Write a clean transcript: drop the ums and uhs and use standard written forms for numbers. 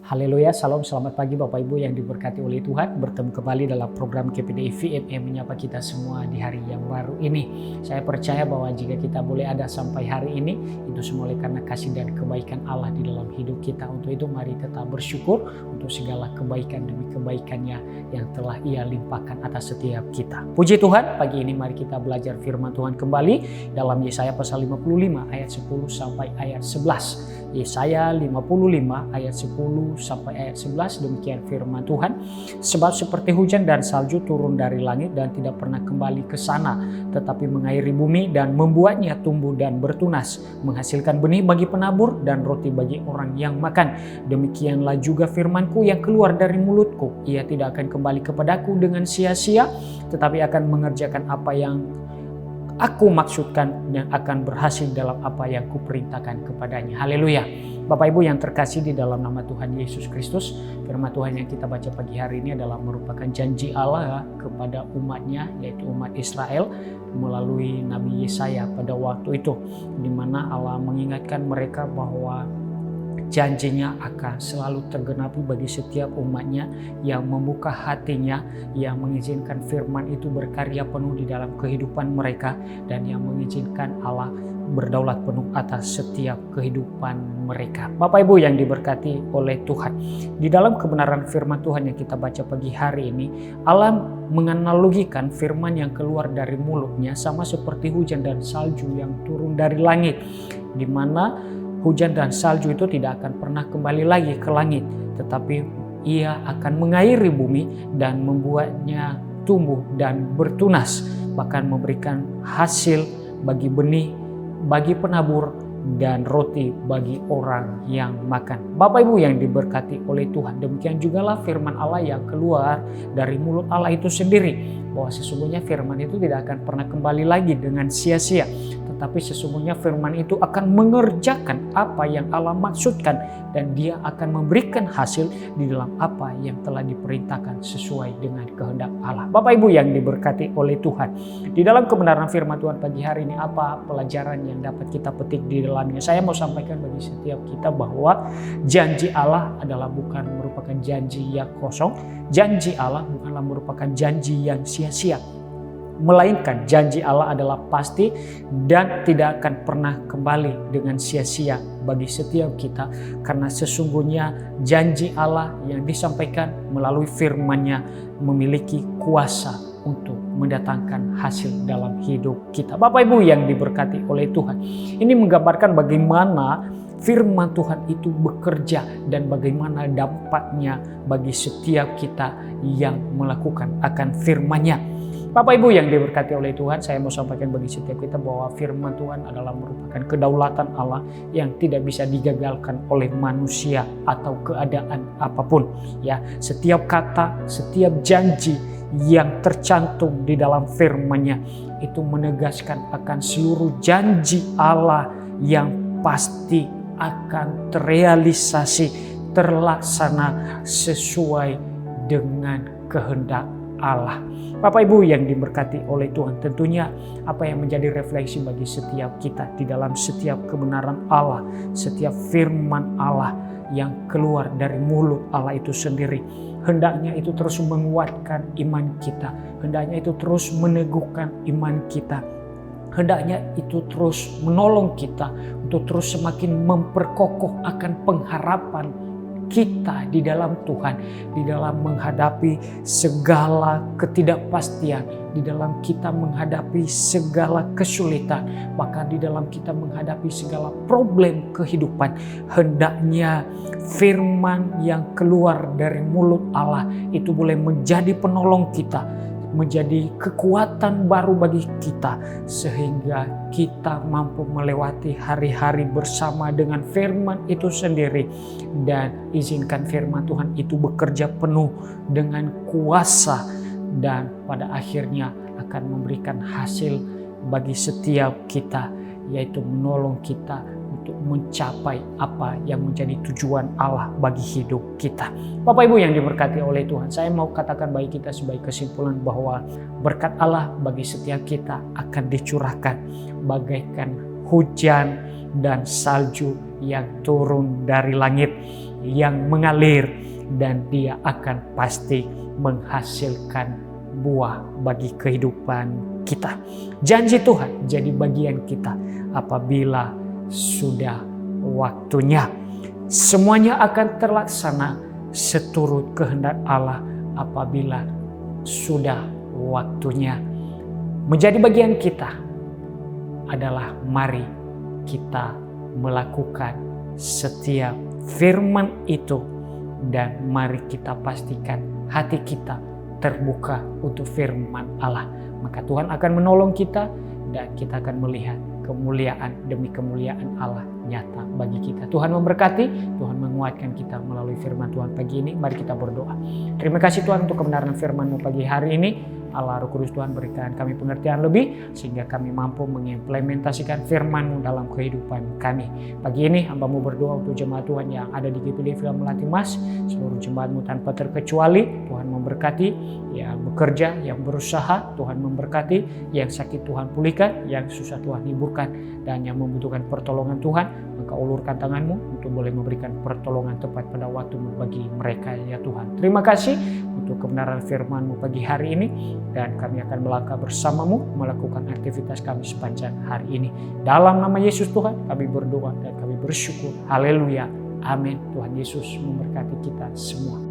Haleluya, salam, selamat pagi Bapak Ibu yang diberkati oleh Tuhan. Bertemu kembali dalam program KPDI VMM menyapa kita semua di hari yang baru ini. Saya percaya bahwa jika kita boleh ada sampai hari ini, itu semua oleh karena kasih dan kebaikan Allah di dalam hidup kita. Untuk itu mari tetap bersyukur untuk segala kebaikan demi kebaikannya yang telah Ia limpahkan atas setiap kita. Puji Tuhan, pagi ini mari kita belajar firman Tuhan kembali dalam Yesaya pasal 55 ayat 10 sampai ayat 11. Yesaya 55 ayat 10 sampai ayat 11, demikian firman Tuhan. Sebab seperti hujan dan salju turun dari langit dan tidak pernah kembali ke sana, tetapi mengairi bumi dan membuatnya tumbuh dan bertunas, menghasilkan benih bagi penabur dan roti bagi orang yang makan. Demikianlah juga firmanku yang keluar dari mulutku, ia tidak akan kembali kepadaku dengan sia-sia, tetapi akan mengerjakan apa yang Aku maksudkan dan akan berhasil dalam apa yang kuperintahkan kepadanya. Haleluya. Bapak Ibu yang terkasih di dalam nama Tuhan Yesus Kristus, firman Tuhan yang kita baca pagi hari ini adalah merupakan janji Allah kepada umatnya, yaitu umat Israel melalui Nabi Yesaya pada waktu itu, di mana Allah mengingatkan mereka bahwa janjinya akan selalu tergenapi bagi setiap umatnya yang membuka hatinya, yang mengizinkan firman itu berkarya penuh di dalam kehidupan mereka, dan yang mengizinkan Allah berdaulat penuh atas setiap kehidupan mereka. Bapak Ibu yang diberkati oleh Tuhan, di dalam kebenaran firman Tuhan yang kita baca pagi hari ini, Allah menganalogikan firman yang keluar dari mulutnya sama seperti hujan dan salju yang turun dari langit, di mana hujan dan salju itu tidak akan pernah kembali lagi ke langit, tetapi ia akan mengairi bumi dan membuatnya tumbuh dan bertunas, bahkan memberikan hasil bagi benih, bagi penabur, dan roti bagi orang yang makan. Bapak Ibu yang diberkati oleh Tuhan, demikian jugalah firman Allah yang keluar dari mulut Allah itu sendiri, bahwa sesungguhnya firman itu tidak akan pernah kembali lagi dengan sia-sia, tetapi sesungguhnya firman itu akan mengerjakan apa yang Allah maksudkan, dan dia akan memberikan hasil di dalam apa yang telah diperintahkan sesuai dengan kehendak Allah. Bapak Ibu yang diberkati oleh Tuhan, di dalam kebenaran firman Tuhan pagi hari ini, apa pelajaran yang dapat kita petik di dalamnya? Saya mau sampaikan bagi setiap kita bahwa janji Allah adalah bukan merupakan janji yang kosong, janji Allah bukanlah merupakan janji yang sia-sia, melainkan janji Allah adalah pasti dan tidak akan pernah kembali dengan sia-sia bagi setiap kita, karena sesungguhnya janji Allah yang disampaikan melalui firman-Nya memiliki kuasa untuk mendatangkan hasil dalam hidup kita. Bapak Ibu yang diberkati oleh Tuhan, ini menggambarkan bagaimana firman Tuhan itu bekerja dan bagaimana dampaknya bagi setiap kita yang melakukan akan firman-Nya. Bapak Ibu yang diberkati oleh Tuhan, saya mau sampaikan bagi setiap kita bahwa firman Tuhan adalah merupakan kedaulatan Allah yang tidak bisa digagalkan oleh manusia atau keadaan apapun. Ya, setiap kata, setiap janji yang tercantum di dalam firman-Nya itu menegaskan akan seluruh janji Allah yang pasti akan terrealisasi, terlaksana sesuai dengan kehendak Allah. Bapak Ibu yang diberkati oleh Tuhan, tentunya apa yang menjadi refleksi bagi setiap kita di dalam setiap kebenaran Allah, setiap firman Allah yang keluar dari mulut Allah itu sendiri, hendaknya itu terus menguatkan iman kita, hendaknya itu terus meneguhkan iman kita, hendaknya itu terus menolong kita untuk terus semakin memperkokoh akan pengharapan kita di dalam Tuhan, di dalam menghadapi segala ketidakpastian, di dalam kita menghadapi segala kesulitan, bahkan di dalam kita menghadapi segala problem kehidupan. Hendaknya firman yang keluar dari mulut Allah itu boleh menjadi penolong kita, menjadi kekuatan baru bagi kita, sehingga kita mampu melewati hari-hari bersama dengan firman itu sendiri, dan izinkan firman Tuhan itu bekerja penuh dengan kuasa dan pada akhirnya akan memberikan hasil bagi setiap kita, yaitu menolong kita untuk mencapai apa yang menjadi tujuan Allah bagi hidup kita. Bapak Ibu yang diberkati oleh Tuhan, saya mau katakan bagi kita sebagai kesimpulan bahwa berkat Allah bagi setiap kita akan dicurahkan bagaikan hujan dan salju yang turun dari langit, yang mengalir, dan dia akan pasti menghasilkan buah bagi kehidupan kita. Janji Tuhan jadi bagian kita apabila sudah waktunya. Semuanya akan terlaksana seturut kehendak Allah apabila sudah waktunya. Menjadi bagian kita adalah mari kita melakukan setiap firman itu, dan mari kita pastikan hati kita terbuka untuk firman Allah. Maka Tuhan akan menolong kita dan kita akan melihat kemuliaan demi kemuliaan Allah nyata bagi kita. Tuhan memberkati, Tuhan menguatkan kita melalui firman Tuhan pagi ini. Mari kita berdoa. Terima kasih Tuhan untuk kebenaran firman-Mu pagi hari ini. Allah Roh Kudus Tuhan berikan kami pengertian lebih sehingga kami mampu mengimplementasikan firman-Mu dalam kehidupan kami. Pagi ini hamba-Mu berdoa untuk jemaat Tuhan yang ada di GPD Film Melati Mas, seluruh jemaat-Mu tanpa terkecuali. Tuhan memberkati yang bekerja, yang berusaha, Tuhan memberkati, yang sakit Tuhan pulihkan, yang susah Tuhan hiburkan, dan yang membutuhkan pertolongan Tuhan, maka ulurkan tangan-Mu untuk boleh memberikan pertolongan tepat pada waktu-Mu bagi mereka ya Tuhan. Terima kasih untuk kebenaran firman-Mu pagi hari ini, dan kami akan melangkah bersama-Mu melakukan aktivitas kami sepanjang hari ini. Dalam nama Yesus Tuhan kami berdoa dan kami bersyukur. Haleluya. Amin. Tuhan Yesus memberkati kita semua.